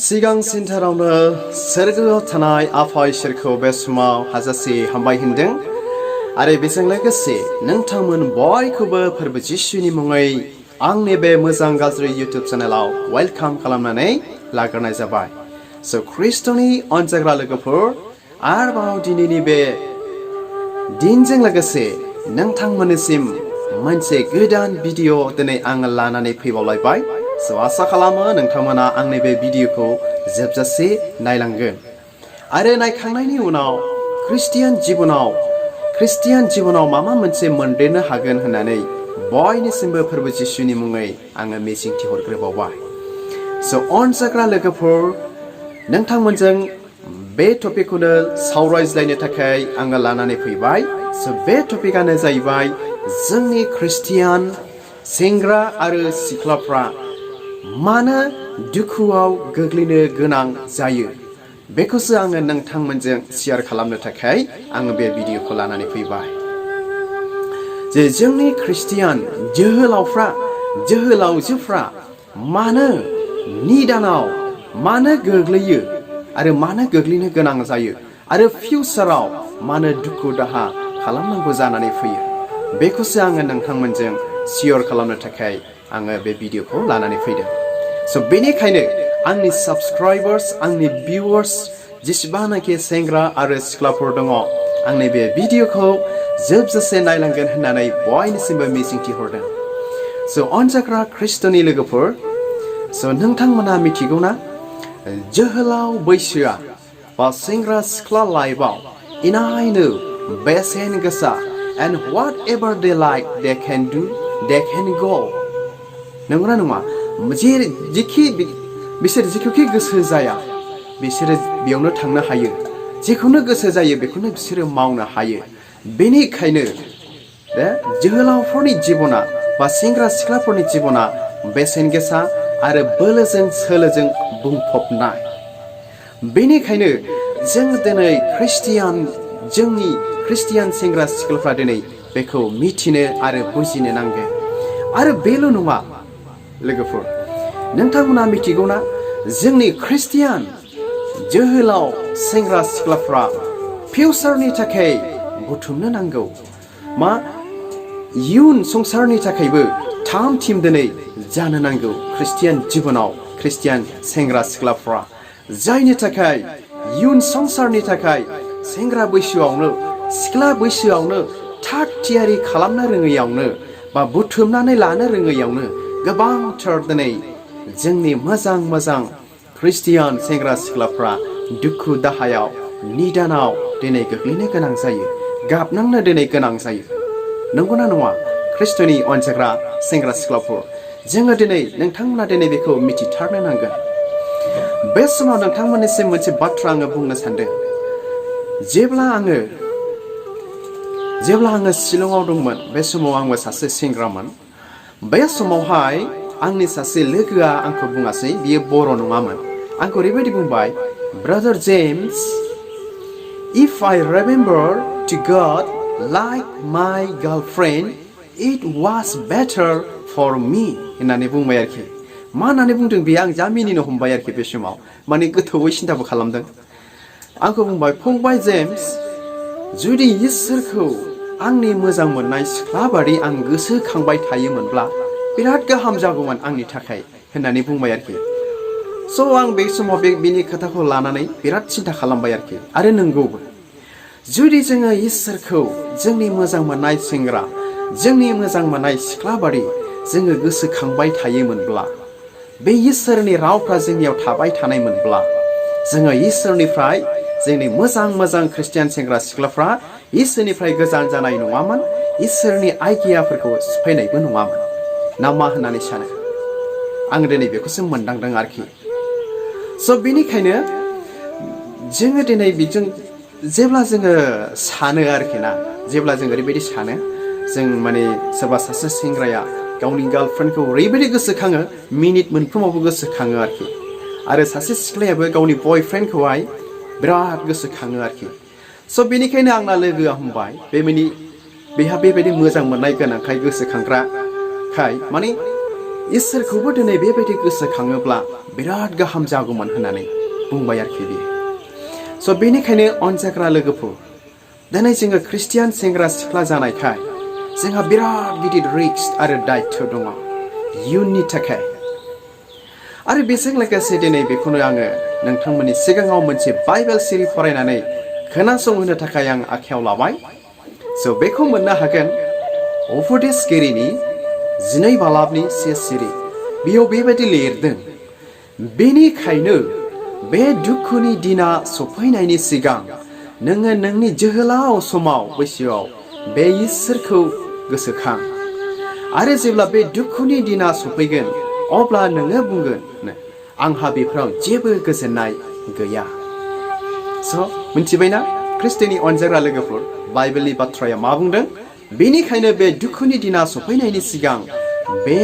सिगांसिनथारावनो सोरगोआव थानाय आफा इसोरखौ बे समाव हाजासे हामबाय होनदों आरो बेजों लोगोसे नोंथांमोन बयखौबो फोरबो जिसुनि मुङै आंनि बे मोजां गाज्रि इउटिउब चेनेलाव वेलकाम खालामनानै लाग्रोनाय जाबाय। स' ख्रिस्ट'नि अनजाग्रा लोगोफोर आरोबाव दिनैनि बे दिनजों लोगोसे नोंथांमोननिसिम मोनसे गोदान भिडिअ दिनै आङो लानानै फैबावलायबाय। स' आसा खालामो नोंथांमोना आंनि बे भिडिअखौ जोबजासे नायलांगोन आरो नायखांनायनि उनाव ख्रिस्टियान जिबनाव माबा मोनसे मोनदेरनो हागोन होननानै बयनिसिमबो फोरबो जिसुनि मुङै आङो मिजिंथि हरग्रोबावबाय। स' अनजाग्रा लोगोफोर नोंथांमोनजों बे टपिकखौनो सावरायज्लायनो थाखाय आङो लानानै फैबाय। स' बे टपिकआनो जाहैबाय जोंनि ख्रिस्टियान सेंग्रा आरो सिख्लाफ्रा मानो दुखुआव गोग्लैनो गोनां जायो बेखौसो आङो नोंथांमोनजों शेयार खालामनो थाखाय आङो बे भिडिअखौ लानानै फैबाय। जे जोंनि ख्रिस्टियान जोहोलावजोफ्रा मानो निदानाव मानो गोग्लैयो आरो मानो गोग्लैनो गोनां जायो आरो फिउचाराव मानो दुखु दाहा खालामनांगौ जानानै फैयो बेखौसो आङो नोंथांमोनजों शेयार खालामनो थाखाय आङो बे भिडिअखौ लानानै फैदों। स' बेनिखायनो आंनि साबस्क्राइबार्स आंनि भिउवार्स जेसेबांनाखि सेंग्रा आरो सिख्लाफोर दङ आंनि बे भिडिअखौ जोबजासे नायलांगोन होननानै बयनिसिमबो मिजिंथि हरदों। स' अनजाग्रा ख्रिस्ट'नि लोगोफोर स' नोंथांमोना मिथिगौना जोहोलाव बैसोआ बा सेंग्रा सिख्ला लाइफआव इनायनो बेसेन गोसा and whatever they like they can do they can go नंगौना नङा? बिसोर जेखौखि गोसो जाया बिसोरो बेयावनो थांनो हायो, जेखौनो गोसो जायो बेखौनो बिसोरो मावनो हायो। बेनिखायनो जोहोलावफोरनि जिबना बा सेंग्रा सिख्लाफोरनि जिबना बेसेन गोसा आरो बोलोजों सोलोजों बुंफबनाय। बेनिखायनो जों दिनै जोंनि ख्रिस्टियान सेंग्रा सिख्लाफ्रा दिनै बेखौ मिथिनो आरो बुजिनो नांगोन। आरो बेल' नङा लोगोफोर, नोंथांमोना मिथिगौना जोंनि ख्रिस्टियान जोहोलाव सेंग्रा सिख्लाफ्रा फिउचारनि थाखाय बुथुमनो नांगौ मा इयुन संसारनि थाखायबो थाम थिम दिनै जानो नांगौ ख्रिस्टियान जिबनाव ख्रिस्टियान सेंग्रा सिख्लाफ्रा, जायनि थाखाय इयुन संसारनि थाखाय सेंग्रा बैसोआवनो सिख्ला बैसोआवनो थाग थियारि खालामनो रोङैयावनो बा बुथुमनानै लानो रोङैयावनो गोबांथार दिनै जोंनि मोजां ख्रिस्टियान सेंग्रा सिख्लाफ्रा दुखु दाहायाव निदानाव दिनै गोग्लैनो गोनां जायो, गाबनांनो दिनै गोनां जायो। नंगौना नङा ख्रिस्ट'नि अनजाग्रा सेंग्रा सिख्लाफोर? जोङो दिनै नोंथांमोना दिनै बेखौ मिथिथारनो नांगोन। बे समाव नोंथांमोननिसिम मोनसे बाथ्रा आङो बुंनो सानदों। जेब्ला आङो शिलंआव दंमोन बे समाव आंबो सासे सेंग्रामोन। बे समावहाय आंनि सासे लोगोआ आंखौ बुङासै, बियो बर' नङामोन, आंखौ ओरैबायदि बुंबाय, brother James, if I remember to God like my girlfriend it was better for me होननानै बुंबाय आरोखि। मा होननानै बुंदों बेयो आं जा मिनिनो हमबाय आरोखि। बे समाव माने गोथौवै सिन्थाबो खालामदों। आंखौ बुंबाय, फंबाय जेम्स, जुदि इसोरखौ आंनि मोजां मोननाय सिख्ला बादि आं गोसोखांबाय थायोमोनब्ला बिराद गाहाम जागौमोन आंनि थाखाय होननानै बुंबाय आरोखि। स' आं बे समाव बिनि खोथाखौ लानानै बिराद सिन्था खालामबाय आरोखि। आरो नंगौबो, जुदि जोङो इसोरखौ जोंनि मोजां मोननाय सेंग्रा जोंनि मोजां मोननाय सिख्ला बादि जोङो गोसोखांबाय थायोमोनब्ला, बे इसोरनि रावफ्रा जोंनियाव थाबाय थानायमोनब्ला, जोङो इसोरनिफ्राय जोंनि मोजां ख्रिस्टियान सेंग्रा सिख्लाफ्रा इसोरनिफ्राय गोजान जानाय नङामोन, इसोरनि आइगियाफोरखौ सिफायनायबो नङामोन ना मा होननानै सानो? आं दिनै बेखौसो मोनदांदों आरोखि। स' बेनिखायनो जोङो दिनै बिजों जेब्ला जोङो सानो आरोखि ना, जेब्ला जों ओरैबायदि सानो, जों माने सोरबा सासे सेंग्राया गावनि गार्लफ्रेन्डखौ ओरैबायदि गोसोखाङो, मिनिट मोनफ्रोमावबो गोसोखाङो आरोखि। आरो सासे सिख्लायाबो गावनि बयफ्रेन्डखौहाय बिराद गोसोखाङो आरोखि। स' बेनिखायनो आंना लोगोआ होनबाय, बेहा बेबायदि मोजां मोननाय गोनांखाय गोसोखांग्राखाय माने इसोरखौबो दिनै बेबायदि गोसोखाङोब्ला बिराद गाहाम जागौमोन होननानै बुंबाय आरोखि बियो। स' बेनिखायनो अनजाग्रा लोगोफोर, दिनै जोङो ख्रिस्टियान सेंग्रा सिख्ला जानायखाय जोंहा बिराद गिदिर रिक्स आरो दायित्व दङ इयुननि थाखाय। आरो बेजों लोगोसे दिनै बेखौनो आङो नोंथांमोननि सिगाङाव मोनसे बाइबेल सिरि फरायनानै खोनासंहोनो थाखाय आं आखायाव लाबाय। स' बेखौ मोननो हागोन उपदेशगिरिनि 12 बालाबनि 1 सिरि। बेयाव बेबायदि लिरदों, बेनिखायनो बे दुखुनि दिना सफैनायनि सिगां नोङो नोंनि जोहोलाव समाव बैसोआव बे इसोरखौ गोसोखां। आरो जेब्ला बे दुखुनि दिना सफैगोन अब्ला नोङो बुंगोन, आंहा बेफोराव जेबो गोजोननाय गैया। स' मिथिबायना ख्रिस्ट'नि अनजाग्रा लोगोफोर, बाइबेलनि बाथ्राया मा बुंदों? बेनिखायनो बे दुखुनि दिना सफैनायनि सिगां बे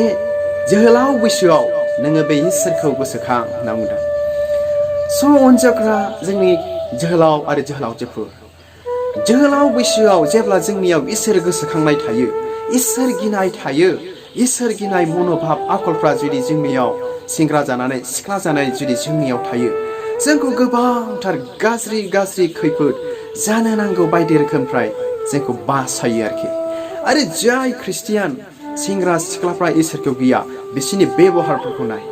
जोहोलाव बैसोआव नोङो बे इसोरखौ गोसोखां होनना बुंदों। स' अनजाग्रा जोंनि जोहोलाव आरो जोहोलावजोफोर, जोहोलाव बैसोआव जेब्ला जोंनियाव इसोर गोसोखांनाय थायो, इसोर गिनाय थायो, इसोर गिनाय मन'भाब आखलफ्रा जुदि जोंनियाव सेंग्रा जानानै सिख्ला जानानै जुदि जोंनियाव थायो, जोंखौ गोबांथार गाज्रि गाज्रि खैफोद जानो नांगौ बायदि रोखोमनिफ्राय जोंखौ बासायो आरोखि। आरो जाय ख्रिस्टियान सेंग्रा सिख्लाफ्रा इसोरखौ गिया, बिसोरनि बेबहारफोरखौ नाय,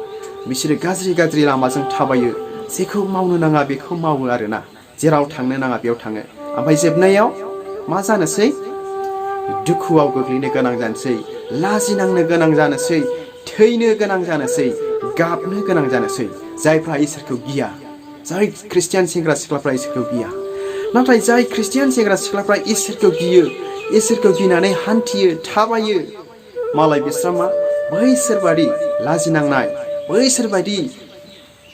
बिसोरो गाज्रि गाज्रि लामाजों थाबायो, जेखौ मावनो नाङा बेखौ मावो आरोना, जेराव थांनो नाङा बेयाव थाङो। ओमफ्राय जोबनायाव मा जानोसै? दुखुआव गोग्लैनो गोनां जानोसै, लाजिनांनो गोनां जानोसै, थैनो गोनां जानोसै, गाबनो गोनां जानोसै, जायफ्रा इसोरखौ गिया, जाय ख्रिस्टियान सेंग्रा सिख्लाफ्रा इसोरखौ गिया। नाथाय जाय ख्रिस्टियान सेंग्रा सिख्लाफ्रा इसोरखौ गियो, इसोरखौ गिनानै हान्थियो, थाबायो, मालाय बिस्रा मा बैसोरबादि लाजिनांनाय, बैसोरबादि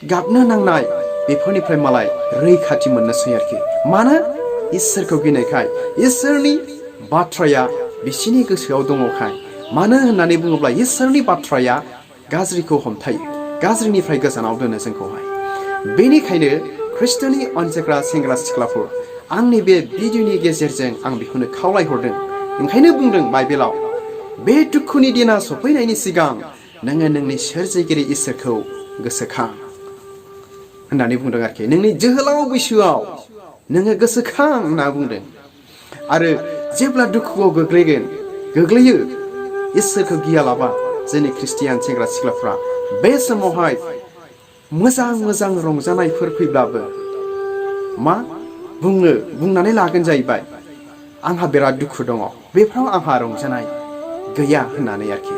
गाबनो नांनाय बेफोरनिफ्राय मालाय रैखाथि मोननोसै आरोखि। मानो? इसोरखौ गिनायखाय, इसोरनि बाथ्राया बिसिनि गोसोआव दङखाय। मानो होननानै बुङोब्ला इसोरनि बाथ्राया गाज्रिखौ हमथायो, गाज्रिनिफ्राय गोजानाव दोनो जोंखौहाय। बेनिखायनो ख्रिस्ट'नि अनजाग्रा सेंग्रा सिख्लाफोर, आंनि बे भिडिअनि गेजेरजों आं बेखौनो खावलायहरदों। ओंखायनो बुंदों बाइबेलाव, बे दुखुनि दिना सफैनायनि सिगां नोङो नोंनि सोरजिगिरि इसोरखौ गोसोखां होननानै बुंदों आरोखि। नोंनि जोहोलाव बैसोआव नोङो गोसोखां होनना बुंदों। आरो जेब्ला दुखुआव गोग्लैयो इसोरखौ गियालाबा जोंनि ख्रिस्टियान सेंग्रा सिख्लाफ्रा, बे समावहाय मोजां मोजां रंजानायफोर फैब्लाबो मा बुंनानै लागोन जाहैबाय, आंहा बिराद दुखु दङ, बेफ्राव आंहा रंजानाय गैया होननानै आरोखि।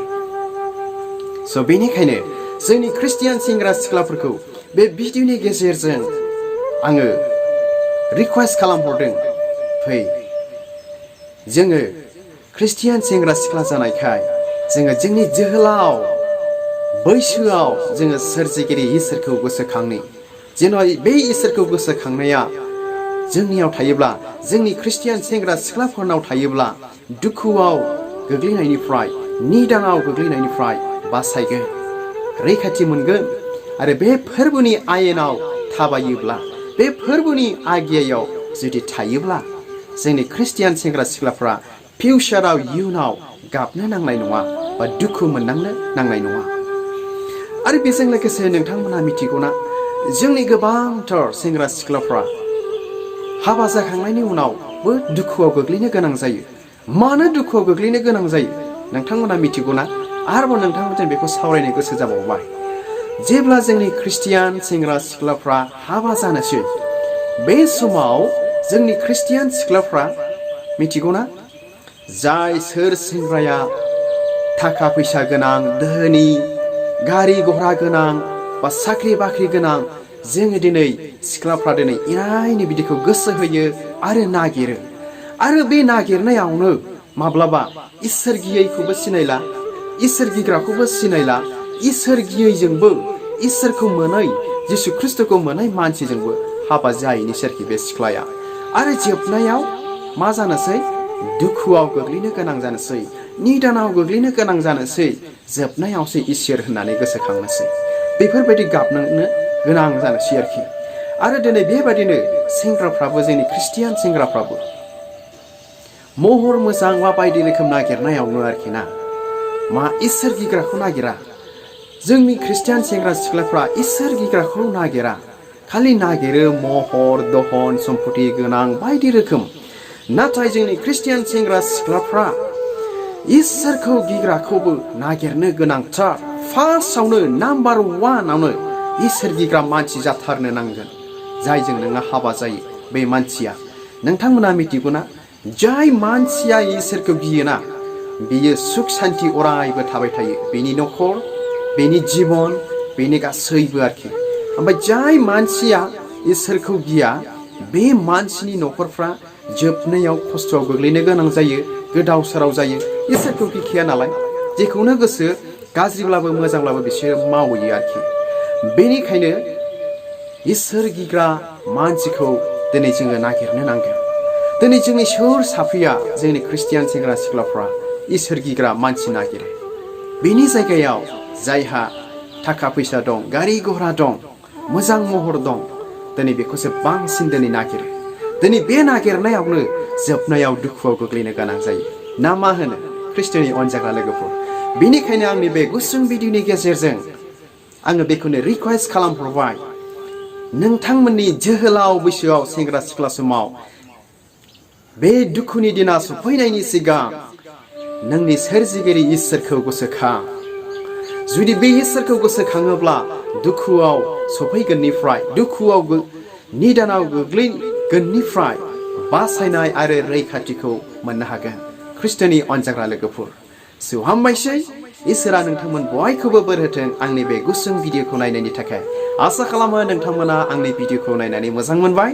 स' बेनिखायनो जोंनि ख्रिस्टियान सेंग्रा सिख्लाफोरखौ बे भिडिअनि गेजेरजों आङो रिकुवेस्ट खालामहरदों, फै जोङो ख्रिस्टियान सेंग्रा सिख्ला जानायखाय जोङो जोंनि जोहोलाव बैसोआव जोङो सोरजिगिरि इसोरखौ गोसोखांनि। जेन' बे इसोरखौ गोसोखांनाया जोंनियाव थायोब्ला, जोंनि ख्रिस्टियान सेंग्रा सिख्लाफोरनाव थायोब्ला, दुखुआव गोग्लैनायनिफ्राय, निदानाव गोग्लैनायनिफ्राय बासायगोन, रैखाथि मोनगोन। आरो बे फोरबोनि आयेनाव थाबायोब्ला, बे फोरबोनि आज्ञायाव जुदि थायोब्ला, जोंनि ख्रिस्टियान सेंग्रा सिख्लाफ्रा फिउचाराव इयुनाव गाबनो नांनाय नङा बा दुखु मोननांनो नांनाय नङा। आरो बेजों लोगोसे नोंथांमोना मिथिगौना, जोंनि गोबांथार सेंग्रा सिख्लाफ्रा हाबा जाखांनायनि उनावबो दुखुआव गोग्लैनो गोनां जायो। मानो दुखुआव गोग्लैनो गोनां जायो नोंथांमोना मिथिगौना? आरोबाव नोंथांमोनजों बेखौ सावरायनो गोसो जाबावबाय। जेब्ला जोंनि ख्रिस्टियान सेंग्रा सिख्लाफ्रा हाबा जानोसै, बे समाव जोंनि ख्रिस्टियान सिख्लाफ्रा मिथिगौना, सोर सेंग्राया थाखा फैसा गोनां, धोनि, गारि घरा गोनां बा साख्रि बाख्रि गोनां, जोङो दिनै सिख्लाफ्रा दिनै इनायनि बिदिखौ गोसो होयो आरो नागिरो। आरो बे नागिरनायावनो माब्लाबा इसोर गियैखौबो सिनायला, इसोर गिग्राखौबो सिनायला, इसोर गियैजोंबो इसोरखौ मोनै, जिसु ख्रिस्ट'खौ मोनै मानसिजोंबो हाबा जाहैनोसै आरोखि बे सिख्लाया। आरो जोबनायाव मा जानोसै? दुखुआव गोग्लैनो गोनां जानोसै, निदानाव गोग्लैनो गोनां जानोसै, जोबनायावसो इसोर होननानै गोसोखांनोसै, बेफोरबायदि गाबनो गोनां जानोसै आरोखि। आरो दिनै बेबायदिनो सेंग्राफ्राबो, जोंनि ख्रिस्टियान सेंग्राफ्राबो महर मोजां बा बायदि रोखोम नागिरनायावनो आरोखि ना, मा इसोर गिग्राखौ नागिरा, जोंनि ख्रिस्टियान सेंग्रा सिख्लाफ्रा इसोर गिग्राखौ नागिरा खालि नागिरो महर दहन सम्पति गोनां बायदि रोखोम नाथाय जोंनि ख्रिस्टियान सेंग्रा सिख्लाफ्रा इसोरखौ गिग्राखौबो नागिरनो गोनांथार फार्स्टआवनो नाम्बार 1आवनो इसोर गिग्रा मानसि जाथारनो नांगोन जायजों नोंहा हाबा जायो बे मानसिया नोंथांमोना मिथिगौना जाय मानसिया इसोरखौ गियोना बियो सुख शान्ति अरायबो थाबाय थायो बेनि नखर बेनि जीवन बेनि गासैबो आरोखि ओमफ्राय जाय मानसिया इसोरखौ गिया बे मानसिनि नखरफ्रा जोबनायाव खस्थ'आव गोग्लैनो गोनां जायो गोदाव सोराव जायो इसोरखौ गिखाया नालाय जेखौनो गोसो गाज्रिब्लाबो मोजांब्लाबो बिसोर मावयो आरोखि बेनिखायनो इसोर गिग्रा मानसिखौ दिनै जोङो नागिरनो नांगोन दिनै जोंनि सोर साफैया जोंनि ख्रिस्टियान सेंग्रा सिख्लाफ्रा इसोर गिग्रा मानसि नागिरो बेनि जायगायाव जायहा थाखा फैसा दं गारि घोड़ा दं मोजां महर दं दिनै बेखौसो बांसिन दिनै नागिरो दिनै बे नागिरनायावनो जोबनायाव दुखुआव गोग्लैनो गोनां जायो ना मा होनो ख्रिस्टियाननि अनजाग्रा लोगोफोर बेनिखायनो आंनि बे गुसुं भिडिअनि गेजेरजों आङो बेखौनो रिक्वेस्ट खालामहरबाय नोंथांमोननि जोहोलाव बैसोआव सेंग्रा सिख्ला समाव बे दुखुनि दिना सफैनायनि सिगां नोंनि सोरजिगिरि इसोरखौ गोसोखां जुदि बे इसोरखौ गोसोखाङोब्ला दुखुआव सफैगोननिफ्राय दुखुआव निदानाव गोग्लैगोननिफ्राय बासायनाय आरो रैखाथिखौ मोननो हागोन ख्रिस्टियाननि अनजाग्रा लोगोफोर सो हामबायसै इसोरा नोंथांमोन बयखौबो बोर होथों आंनि बे गुसुं भिडिअखौ नायनायनि थाखाय आसा खालामो नोंथांमोना आंनि भिडिअखौ नायनानै मोजां मोनबाय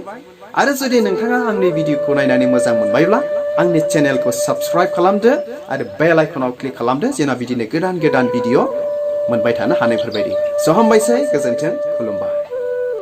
आरो जुदि नोंथाङा आंनि भिडिअखौ नायनानै मोजां मोनबायब्ला आंनि चेनेलखौ साबस्क्राइब खालामदो आरो बेल आइकनाव क्लिक खालामदो जेन बिदिनो गोदान भिडिअ मोनबाय थानो हानायफोरबायदि स' हामबायसै गोजोन्थों खुलुमबाय